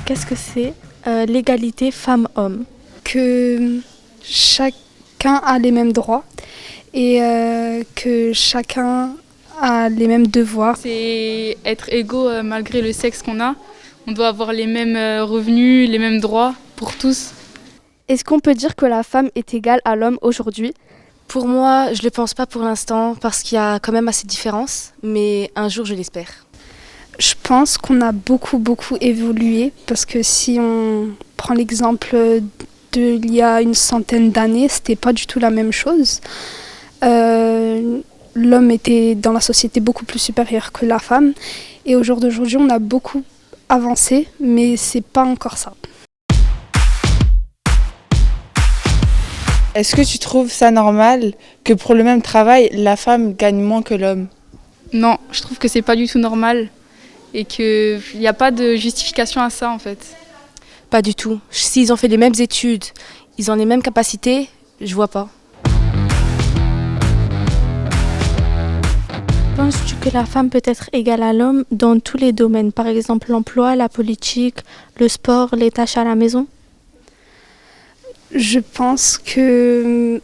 Qu'est-ce que c'est l'égalité femmes-hommes? Que chacun a les mêmes droits et que chacun a les mêmes devoirs. C'est être égaux malgré le sexe qu'on a. On doit avoir les mêmes revenus, les mêmes droits pour tous. Est-ce qu'on peut dire que la femme est égale à l'homme aujourd'hui? Pour moi, je ne le pense pas pour l'instant parce qu'il y a quand même assez de différences, mais un jour je l'espère. Je pense qu'on a beaucoup évolué parce que si on prend l'exemple d'il y a une centaine d'années, c'était pas du tout la même chose. L'homme était dans la société beaucoup plus supérieur que la femme et au jour d'aujourd'hui on a beaucoup avancé mais c'est pas encore ça. Est-ce que tu trouves ça normal que pour le même travail, la femme gagne moins que l'homme? Non, je trouve que c'est pas du tout normal et qu'il n'y a pas de justification à ça en fait. Pas du tout. S'ils ont fait les mêmes études, ils ont les mêmes capacités, je vois pas. Penses-tu que la femme peut être égale à l'homme dans tous les domaines, par exemple l'emploi, la politique, le sport, les tâches à la maison? Je pense que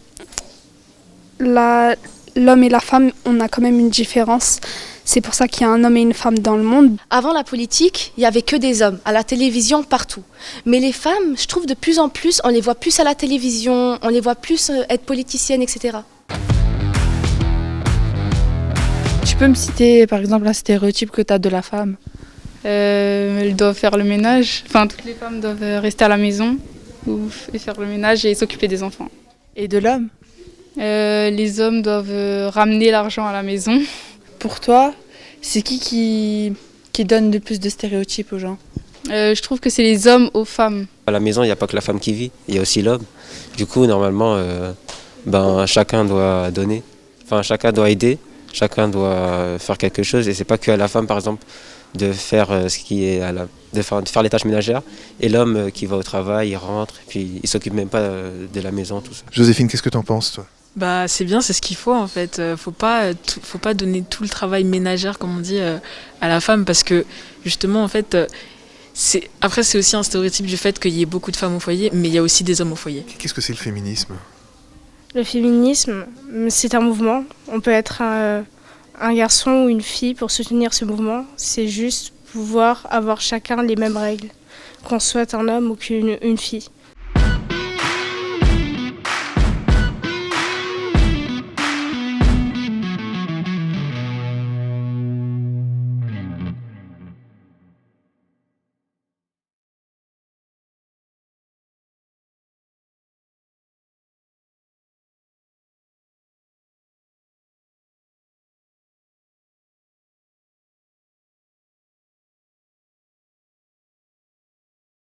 l'homme et la femme, on a quand même une différence. C'est pour ça qu'il y a un homme et une femme dans le monde. Avant la politique, il n'y avait que des hommes, à la télévision, partout. Mais les femmes, je trouve de plus en plus, on les voit plus à la télévision, on les voit plus être politiciennes, etc. Tu peux me citer par exemple un stéréotype que tu as de la femme? Elles doivent faire le ménage. Enfin, toutes les femmes doivent rester à la maison et faire le ménage et s'occuper des enfants. Et de l'homme? Les hommes doivent ramener l'argent à la maison. Pour toi, c'est qui donne le plus de stéréotypes aux gens? Je trouve que c'est les hommes aux femmes. À la maison, il n'y a pas que la femme qui vit, il y a aussi l'homme. Du coup, normalement, chacun doit donner, enfin chacun doit aider, chacun doit faire quelque chose. Et c'est pas que à la femme, par exemple, de faire de faire les tâches ménagères. Et l'homme qui va au travail, il rentre, et puis il s'occupe même pas de la maison, tout ça. Joséphine, qu'est-ce que t'en penses, toi? Bah c'est bien, c'est ce qu'il faut en fait. Faut pas donner tout le travail ménagère comme on dit à la femme parce que justement en fait après c'est aussi un stéréotype du fait qu'il y ait beaucoup de femmes au foyer, mais il y a aussi des hommes au foyer. Qu'est-ce que c'est le féminisme? Le féminisme, c'est un mouvement. On peut être un garçon ou une fille pour soutenir ce mouvement. C'est juste pouvoir avoir chacun les mêmes règles, qu'on soit un homme ou qu'une fille.